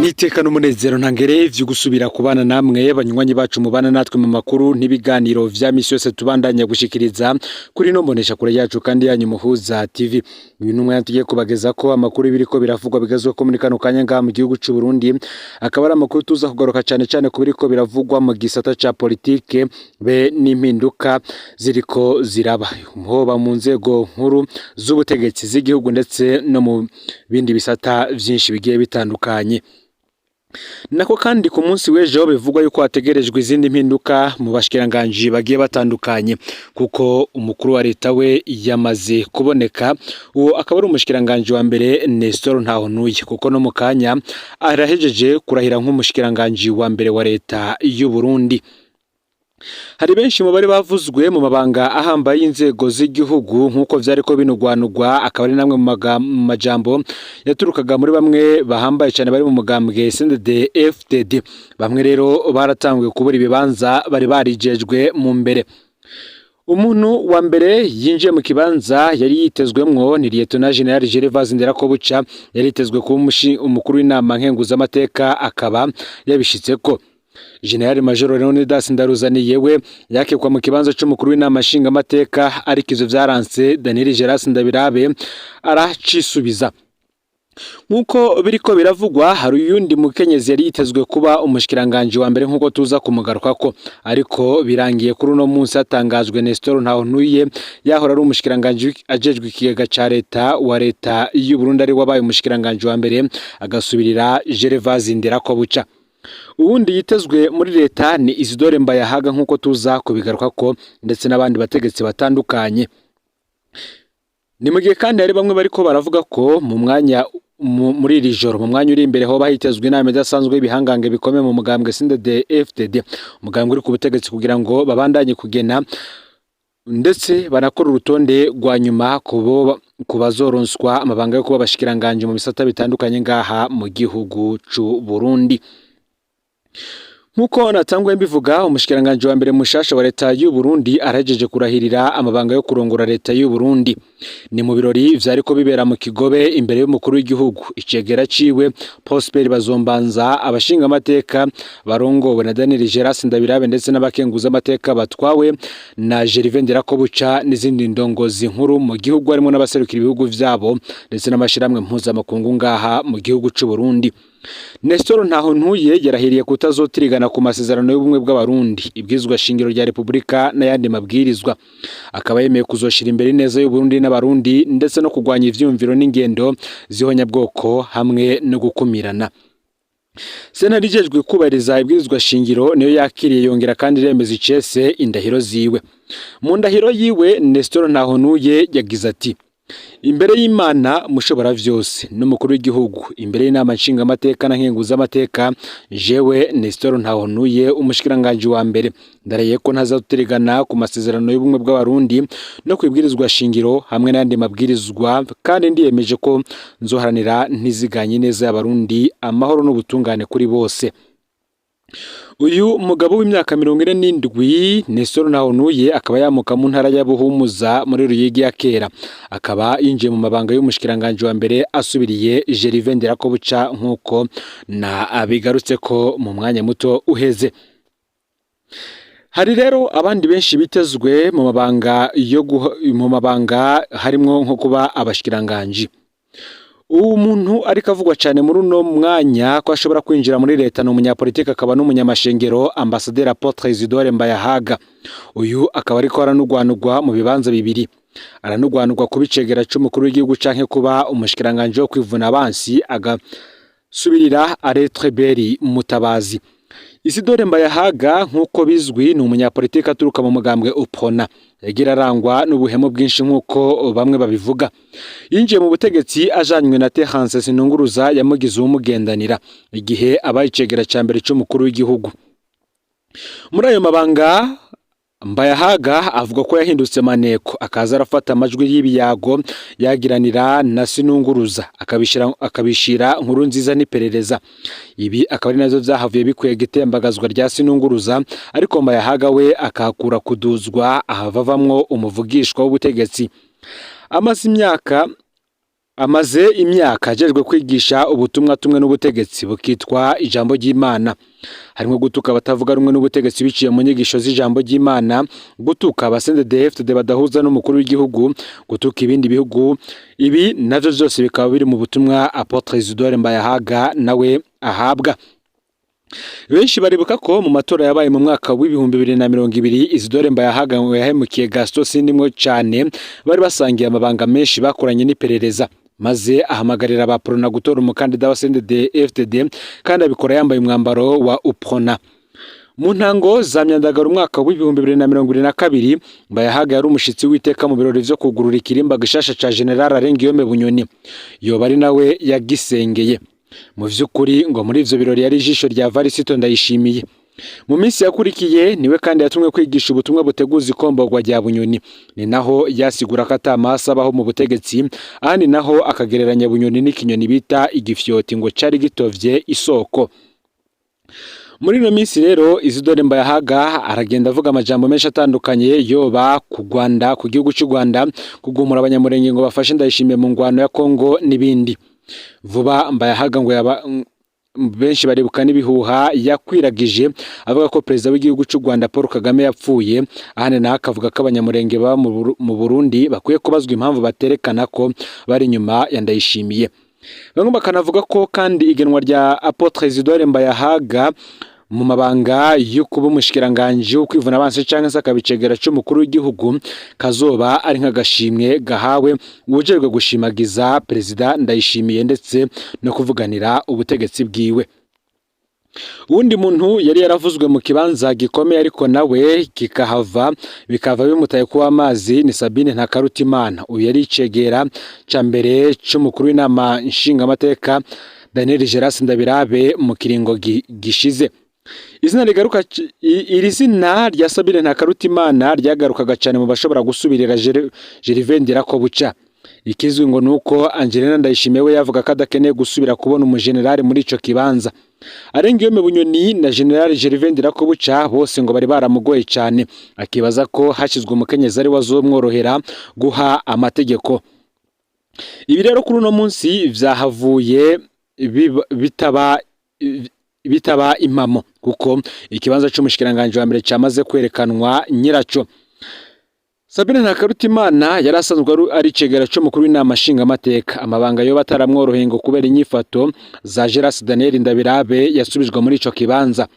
Niteka n'umunezero ntangere vyo gusubira kubana namwe banywanyi bacu mubana natwe mu makuru n'ibiganiro vya misi yose tubandanya gushikiriza kuri no mbonesha kure yacu kandi yanyu Muhuza TV. Uyu numwe tugiye kubageza ko amakuru biriko biravugwa bigazwe ko muri kano kanya ngaha mu gihugu c'u Burundi, akaba ari amakuru tuza kugaruka cane ku biriko biravugwa mu gisata ca politike be n'impinduka ziriko ziraba hoba mu nzego nkuru z'ubutegetsi z'igihugu ndetse no mu bindi bisata vyinshi bigiye bitandukanye. Nako kandi ku munsi w'ejo bivugwa yuko hategerejwe izindi mpinduka mu bashikiranganje bagiye batandukanye, kuko umukuru wa leta we yamaze kuboneka. Uwo akaba ari umushikiranganje wa mbere Nestor Ntahontuye, kuko no mu kanya arahejeje kurahira nk'umushikiranganje wa mbere wa leta y'u Burundi. Hari benshi mu bari bavuzwe mu mabanga ahambaye y'inzego z'igihugu nkuko vyariko binugwanugwa, akaba ari namwe mu majambo yaturukaga muri bamwe bahambaye cyane bari mu mugambwe CNDD-FDD. Bamwe rero baratanguye kubura ibibanza bari barijejwe mu mbere. Umuntu wa mbere yinjiye mu kibanza yari yitezwemwo ni Lieutenant General Gervais Nderakobuca, yari yitezwe kuba umukuru w'inama nkenguzamateka, akaba yabishitseko. General Major Leonidas Ndaruzaniye we yakekwa mu kibanza c'umukuru w'inama nshingamateka, ariko ivyo vyaranse Daniel Geras Ndabirabe aracisubiza. Nkuko biriko biravugwa, hari uyundi mukenyezi yari yitezwe kuba umushikiranganje wa mbere nkuko tuza kumugarukako, ariko birangiye kuri uno munsi hatangajwe Nestor Ntahontuye yahora ari umushikiranganje ajejwe ikigega ca leta wa leta y'u Burundi, ari wabaye umushikiranganje wa mbere agasubirira Gervais Nderakobuca. Uwundi yitezwe muri leta ni Isidore Mbayahaga nkuko tuza kubigarukako, ndetse n'abandi bategetsi batandukanye. Ni mu gihe kandi hari bamwe bariko baravuga ko mu mwanya muri iri joro, mu mwanya uri imbere ho bahitezwe inama idasanzwe y'ibihangange bikomeye mu mugambwe CNDD-FDD, umugambwe uri ku butegetsi, kugira ngo babandanye kugena ndetse banakora urutonde rwa nyuma ku bazoronswa amabanga yo kuba bashikiranganje mu bisata bitandukanye ngaha mu gihugu c'u Burundi. Nkuko natangwe mbivuga, umushikiranganje wa mbere mushasha wa leta y'u Burundi arajeje kurahirira amabanga yo kurongora leta y'u Burundi. Ni mu birori vyariko bibera mu Kigobe imbere y'umukuru w'igihugu. Icegera ciwe Prosper Bazombanza, abashinga amateka barongowe na Daniel Geras Ndabirabe ndetse n'abakenguza amateka batwawe na Gervais Nderakobuca n'izindi ndongozi nkuru mu gihugu, harimo n'abaserukira ibihugu vyabo ndetse n'amashiramwe mpuzamakungu ngaha mu gihugu c'u Burundi. Nestor Ntahontuye yarahiriye kutazotirigana ku masezerano y'ubumwe bw'abarundi, ibwizwa shingiro rya Republika n'ayandi mabwirizwa. Akaba yemeye kuzoshira imbere neza y'u Burundi n'abarundi, ndetse no kugwanya ivyumviro n'ingendo zihonyabwoko hamwe no gukumirana. Sena rijejwe kubariza ibwirizwa shingiro niyo yakiriye yongera kandi remeza icese indahiro ziwe. Mu ndahiro yiwe Nestor Ntahontuye yagize ati: imbere y'Imana mushobora vyose n'umukuru w'igihugu, imbere y'inama nshingamateka na nkenguzamateka, jewe Nestor Ntahontuye umushikiranganje wa mbere ndaraye ko ntazaturigana ku masezerano y'ubumwe bw'abarundi no kwibwirizwa shingiro hamwe n'andi mabwirizwa, kandi ndiyemeje ko nzoharanira ntiziganye neza y'abarundi, amahoro n'ubutungane kuri bose. Uyu mugabo w'imyaka 47 Nestor Ntahontuye akaba yamuka mu ntara ya Buhumuza muri Ruyigi ya kera, akaba yinjiye mu mabanga y'umushikiranganje wa mbere asubiriye Gervais Nderakobuca nkuko na abigarutse ko mu mwanya muto uheze. Hari rero abandi benshi bitezwe mu mabanga harimwo nko kuba abashikiranganje. Uwo muntu ariko avugwa cyane muri uno mwanya ko ashobora kwinjira muri leta no umunyapolitike, akaba n'umunyamashengero Ambassadeur Apotre Isidore Mbayahaga. Uyu akaba ariko aranugwanugwa mu bibanza bibiri, aranugwanugwa kubicegera c'umukuru w'igihugu canke kuba umushikiranganje wo kwivuna abansi agasubirira Aretre Beri Mutabazi. Isidore Mbayahaga nkuko bizwi ni umunyapolitike aturuka mu mugambwe UPRONA, yagira arangwa n'ubuhemu bwinshi nkuko bamwe babivuga. Yinjiye mu butegetsi ajanywe na Terence Sinunguruza yamugize umugendanira igihe abayicegera ca mbere c'umukuru w'igihugu. Muri ayo mabanga Mbayahaga avuga ko yahindutse maneko, akaza arafata amajwi y'ibiyago yagiranira na Sinunguruza akabishira nkuru nziza n'iperereza. Ibi akaba ari nazo vyahavuye bikwega itembagazwa rya Sinunguruza, ariko Mbayahaga we akakura kuduzwa ahavavamwo umuvugishwa w'ubutegetsi. Amaze imyaka amaze imyaka ajejwe kwigisha ubutumwa tumwe n'ubutegetsi bukitwa ijambo ry'Imana. Harimo gutuka abatavuga rumwe n'ubutegetsi biciye mu nyigisho z'ijambo ry'Imana, gutuka abasendedefte badahuza n'umukuru w'igihugu, gutuka ibindi bihugu. Ibi navyo byose bikaba biri mu butumwa Apotre Isidore Mbayahaga nawe ahabwa. Benshi baribuka ko mu matora yabaye mu mwaka w'ibihumbi 2020 Isidore Mbayahaga ngo yahemukiye Gaston Sindimwo cyane, bari basangiye amabanga menshi bakoranye n'iperereza, maze ahamagarira abaprona gutora umukandida wa CNDD-FDD kandi abikora yambaye umwambaro wa UPRONA. Mu ntango za myandagaro umwaka w'ibihumbi 2022 Mbayahaga yari umushitsi w'iteka mu birori vyo kugurura ikirimba gishasha ca General Arengiyome Bunyoni, yoba ari nawe yagisengeye. Mu vy'ukuri ngo muri ivyo birori yari ijisho rya Varisito Ndayishimiye. Mu minsi yakurikiye niwe kandi yatumwe kwigisha ubutumwa buteguza ikombogwa rya Bunyoni, ni naho yasigura ko atamasa abaho mu butegetsi, ahandi naho akagereranya Bunyoni n'ikinyoni bita igifyoti ngo cari gitovye isoko. Muri no minsi rero Isidore Mbayahaga aragenda avuga amajambo menshi atandukanye yoba ku Rwanda, ku gihugu cy'u Rwanda, kugumura abanyamurenge ngo bafashe Ndayishimiye mu ngwano ya Kongo n'ibindi. Vuba Mbayahaga ngo benshi baribuka n'ibihuha yakwiragije avuga ko perezida w'igihugu cy'u Rwanda Paul Kagame yapfuye, ahane naho akavuga ko abanyamurenge baba mu Burundi bakwiye kubazwa impamvu baterekana ko bari nyuma ya Ndayishimiye. Bamwe bakanavuga ko kandi igenwa rya Apotre Isidore Mbayahaga mu mabanga yo kuba umushikiranganje wo kwivuna abanse canke se akabicegera cy'umukuru w'igihugu kazoba ari nk'agashimwe gahawe ubujerwe gushimagiza perezida Ndayishimiye ndetse no kuvuganira ubutegetsi bwiwe. Uwundi muntu yari yaravuzwe mu kibanza gikomeye ariko nawe bikava bimutaye kuba amazi ni Sabine Ntakarutimana. Uyu yari icegera ca mbere c'umukuru w'inama nshingamateka Daniel Geras Ndabirabe mu kiringo gishize. Iri zina rya Sabine Ntakarutimana ryagarukaga cyane mu bashobora gusubirira Gervais Ndirakobuca. Ikizwi ngo nuko Angelina Ndayishimiye we yavuga ko adakeneye gusubira kubona umujenerali muri ico kibanza. Arengiyome Bunyoni na General Gervais Ndirakobuca bose ngo bari baramugoye cyane, akibaza ko hashizwe umukenyezi ari wazomworohera guha amategeko. Ibi rero kuri uno munsi vyahavuye bitaba impamo kuko ikibanza cy'umushikiranganje wa mbere cyamaze kwerekanwa nyiraco. Sabine Ntakarutimana yari asanzwe ari cegera cy'umukuru w'inama nshingamateka, amabanga yo bataramworoheye ngo kubera inyifato za Geras Daniel Ndabirabe yasubijwe muri ico kibanza.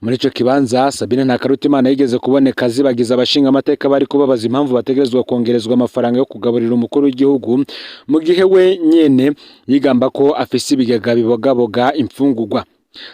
Muri ico kibanza Sabine Ntakarutimana yigeze kuboneka zibagiza abashingamateka bari kubabaza impamvu bategerezwa kongerezwa amafaranga yo kugaburira umukuru w'igihugu mu gihe we nyene yigamba ko afise ibigega bibogaboga imfungurwa.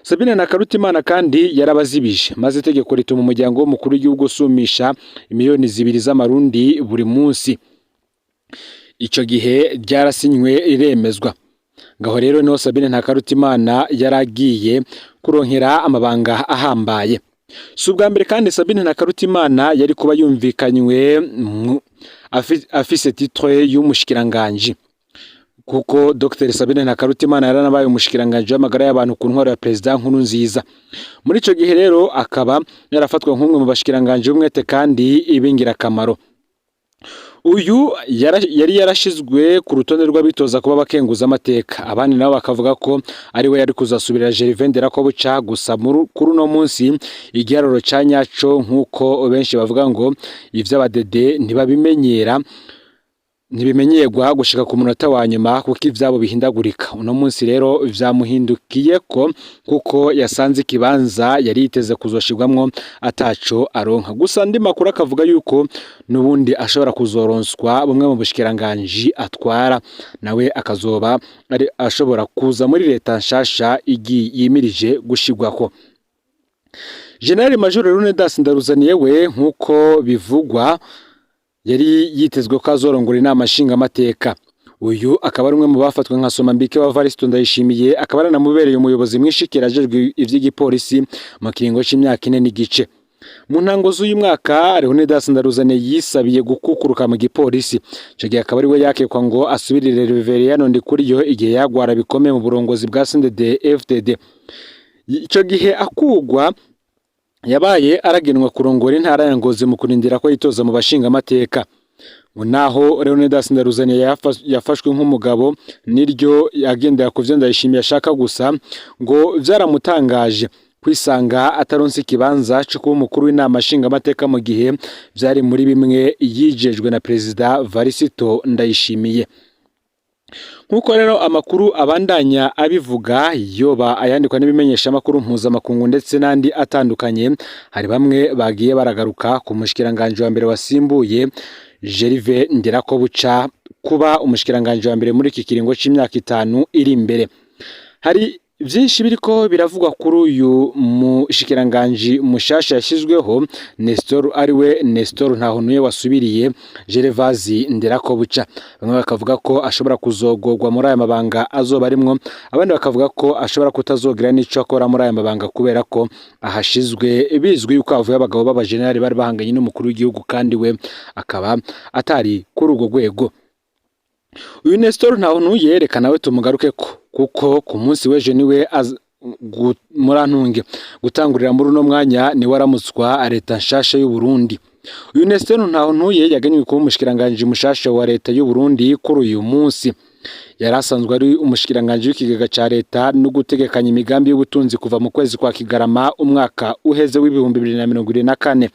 Sabine Ntakarutimana kandi yarabazibije, maze itegeko rituma umuryango w'umukuru w'igihugu usumisha miliyoni 2 z'amarundi buri munsi. Ico gihe ryarasinywe iremezwa. Ngaho rero no Sabine Ntakarutimana yaragiye kuronkera amabanga ahambaye. Subwa mbere kandi Sabine Ntakarutimana yari kuba yumvikanywe afise titre y'umushikiranganje, kuko Dr Sabine Ntakarutimana yaranabaye umushikiranganje w'amagara y'abantu ku ntwaro ya President Nkurunziza. Muri ico gihe rero akaba yarafatwa nk'umwe mu bashikiranganje umwete kandi ibingira kamaro. Uyu yari yarashizwe ku rutonde rw'abitoza kuba bakenguza amateka, abandi nabo bakavuga ko ari we yari kuzasubirira Gervais Ndirakobuca. Gusa kuri uno munsi igiharuro ca nyaco nk'uko benshi bavuga ngo ivy'abadede ntibimenyerwa gushika ku munota wa nyuma kuko ivyabo bihindagurika. Uno munsi rero vyamuhindukiye kuko yasanze ikibanza yari yiteze kuzoshirwamwo ataco aronka. Gusa ndi makuru akavuga yuko nubundi ashobora kuzoronswa bumwe mu bushikiranganje atwara, nawe akazoba ari ashobora kuza muri leta nshasha yimirije gushirwako. General Major Leonidas Ndaruzaniye we nkuko bivugwa yari yitezwe ko azorongora inama nshingamateka. Uyu akaba ari umwe mu bafatwe nka Somambike wa Varisito Ndayishimiye, akaba aranamubereye umuyobozi mwishikira ajejwe ivy'igipolisi mu kiringo c'imyaka 4 n'igice. Mu ntango z'uyu mwaka Leonidas Ndaruzaniye yisabiye gukukuruka mu gipolisi. Ico gihe akaba ari we yakekwa ngo asubirire Reveriyano Ndikuriyo igihe yagwara bikomeye mu burongozi bwa CNDD-FDD. Ico gihe akugwa yabaye aragenwa kurongora intara ya Ngozi mu kurindira ko yitoza mu bashinga amateka. ngo naho Leonidas Ndaruzaniye yafashwe nk'umugabo niryo yagendera ku vyo Ndayishimiye ashaka gusa ngo vyaramutangaje kwisanga ataronse ikibanza cyo kuba umukuru w'inama nshingamateka mu gihe vyari muri bimwe yijejwe na Perezida Varisito Ndayishimiye. Nkuko rero amakuru abandanya abivuga yoba ayandikwa n'ibimenyesha amakuru mpuzamakungu ndetse n'andi atandukanye, hari bamwe bagiye baragaruka ku mushikiranganje wa mbere wasimbuye Gervais Ndirakobuca kuba umushikiranganje wa mbere muri iki kiringo c'imyaka 5 iri imbere. Hari vyinshi biriko biravugwa kuri uyu mushikiranganje mushasha yashizweho ariwe Nestor Ntahontuye wasubiriye Gervais Ndirakobuca. Bamwe bakavuga ko ashobora kuzogorwa muri aya mabanga azoba arimwo, abandi bakavuga ko ashobora kutazogira n'ico akora muri aya mabanga kubera ko ahashizwe bizwi yuko avuye abagabo b'abajenerali bari bahanganye n'umukuru w'igihugu kandi we akaba atari kuri urwo rwego. Uyu Nestor Ntahontuye yerekana we tumugaruke kuko ku munsi w'ejo niwe murantunge gutangurira muri uno mwanya ni waramutswa leta nshasha y'u Burundi. Uyu Nestor Ntahontuye yagenywe kuba umushikiranganje mushasha wa leta y'u Burundi kuri uyu munsi. Yari asanzwe ari umushikiranganje w'ikigega ca leta no gutegekanya imigambi y'ubutunzi kuva mu kwezi kwa Kigarama umwaka uheze w'ibihumbi 2024.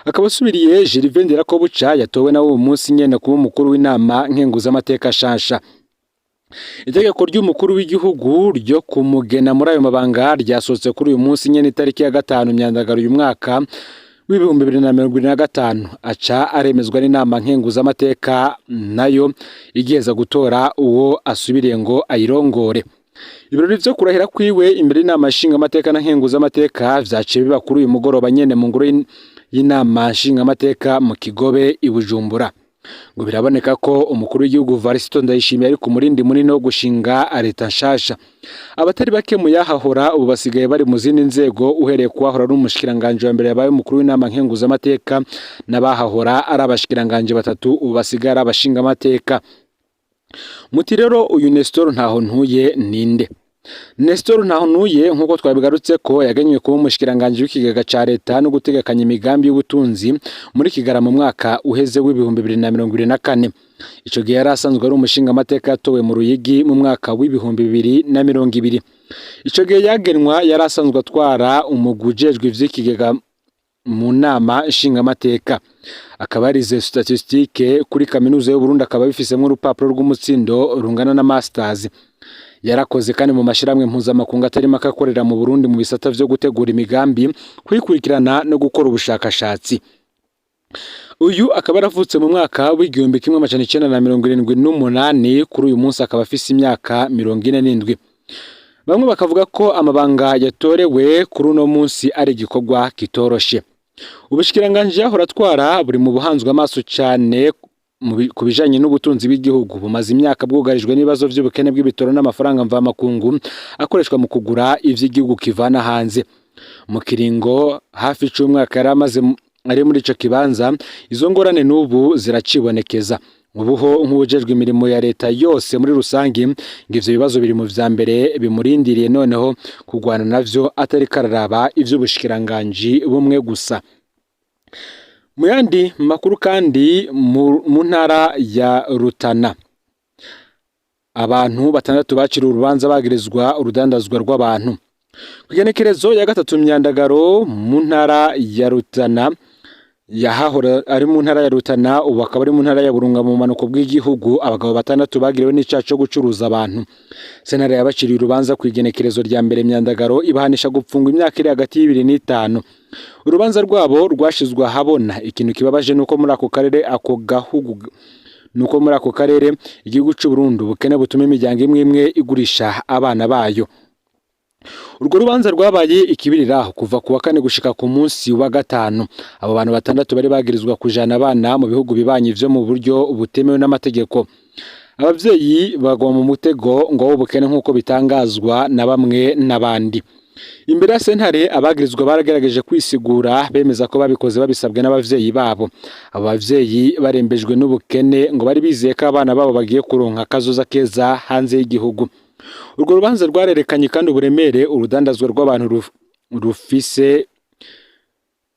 Akaba asubiriye Gervais Ndirakobuca yatowe nawe uyu munsi nyene kuba umukuru w'inama nkenguzamateka shasha. Itegeko ry'umukuru w'igihugu ryo kumugena muri ayo mabanga ryasohotse kuri uyu munsi nyene itariki ya 5 Myandagaro uyu mwaka w'ibihumbi 2025 aca aremezwa n'inama nkenguzamateka nayo igiheza gutora uwo asubiriye ngo ayirongore. Ibirori vyo kurahira kwiwe imbere y'inama nshingamateka na nkenguzamateka vyaciye biba kuri uyu mugoroba nyene mu ngoro y'inama nshingamateka mu Kigobe i Bujumbura. Ngo biraboneka ko umukuru w'igihugu Varisito Ndayishimiye ari ku murindi munini wo gushinga leta nshasha. Abatari bake mu yahahora ubu basigaye bari mu zindi nzego, uhereye kuhahora n'umushikiranganje wa mbere yabaye umukuru w'inama nkenguzamateka n'abahahora ari abashikiranganje batatu ubu basigaye ari abashingamateka. Muti rero uyu Nestor Ntahontuye ninde? Nestor Ntahontuye nkuko twabigarutse ko yagenywe kuba umushikiranganje w'ikigega ca leta no gutegekanya imigambi y'ubutunzi muri Kigarama mu mwaka uheze w'ibihumbi 2024. Ico gihe yari asanzwe ari umushingamateka yatowe mu Ruyigi mu mwaka w'ibihumbi 2020. Ico gihe yagenwa yari asanzwe atwara umugujejwe ivy'ikigega mu nama nshingamateka. Akaba arize statistique kuri kaminuza y'u Burundi, akaba bifisemo urupapuro rw'umutsindo rungana na masters. Yarakoze kandi mu mashiramwe mpuzamakungu atari makakorera mu Burundi mu bisata vyo gutegura imigambi, kwikurikirana no gukora ubushakashatsi. Uyu akaba yaravutse mu mwaka w'igihumbi 1978 kuri uyu munsi akaba afise imyaka 47. Bamwe bakavuga ko amabanga yatorewe kuri uno munsi ari igikorwa kitoroshe. Ubushikiranganje yahora atwara buri mu buhanzwe amaso cyane ku bijanye n'ubutunzi bw'igihugu, bumaze imyaka bwugarijwe n'ibibazo by'ubukene bw'ibitoro n'amafaranga mvamakungu akoreshwa mu kugura ivy'igihugu kivana hanze. Mu kiringo hafi c'umwaka yari amaze ari muri ico kibanza, izo ngorane n'ubu ziracibonekeza. Ubuho nk'ubujejwe imirimo ya leta yose muri rusangi, ngivyo bibazo biri mu vya mbere bimurindiriye, noneho kugwana navyo atari kararaba ivy'ubushikiranganje bumwe gusa. Mu yandi makuru kandi mu ntara ya Rutana, abantu 6 bacira urubanza bagirizwa urudandazwa rw'abantu. Kugenekerezo ya 3 Myandagaro mu ntara ya Rutana, yahahora ari mu ntara ya Rutana ubu akaba ari mu ntara ya Burunga mu manuko bw'igihugu, abagabo 6 bagiriwe n'icaha cyo gucuruza abantu. Sentare yabaciriye urubanza ku igenekerezo rya mbere Myandagaro ibahanisha gupfungwa imyaka iri hagati y'2 n'5. Urubanza rwabo rwashizwa habona. Ikintu kibabaje nuko muri ako karere igihugu cy'u Burundi ubukene butuma imiryango imwe igurisha abana bayo. Urwo rubanza rwabaye ikibiriraho kuva kuwa 4 gushika ku munsi wa 5. Abo bantu 6 bari bagirizwa kujana abana mu bihugu bibanye vyo mu buryo butemewe n'amategeko. Abavyeyi bagwa mu mutego ngo ubukene nkuko bitangazwa na bamwe n'abandi. Imbere ya sentare abagirizwa baragerageje kwisigura, bemeza ko babikoze babisabwe n'abavyeyi babo. Abo bavyeyi barembejwe n'ubukene ngo bari bizeye ko abana babo bagiye kuronka kazoza keza hanze y'igihugu. Urwo rubanza rwarerekanye kandi uburemere urudandazwa rw'abantu rufise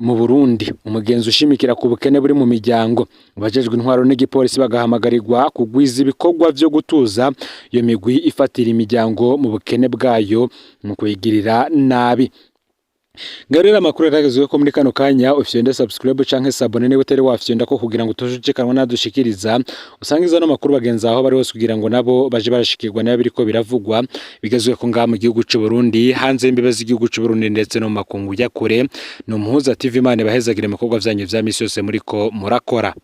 mu Burundi umugenzi ushimikira ku bukene buri mu miryango abajejwe intwaro n'igipolisi bagahamagarirwa kugwiza ibikorwa vyo gutuza iyo migwi ifatira imiryango mu bukene bwayo mu kuyigirira nabi. Ngarira amakuru yaragezwe ko muri kano kanya ufyende subscribe canke sabone niba utari wafyenda ko kugira ngo tujucikanwa nadushikiriza usangiza no makuru bagenza aho bari hose kugira ngo nabo baje barashikirwa nayo biriko biravugwa bigezwe ko ngaha mu gihugu cy'u Burundi hanze y'imbibe z'igihugu cy'u Burundi ndetse no mu makungu ya kure no Muhuza TV Imana bahezagire mu bikorwa vyanyu vya misi yose muriko murakora.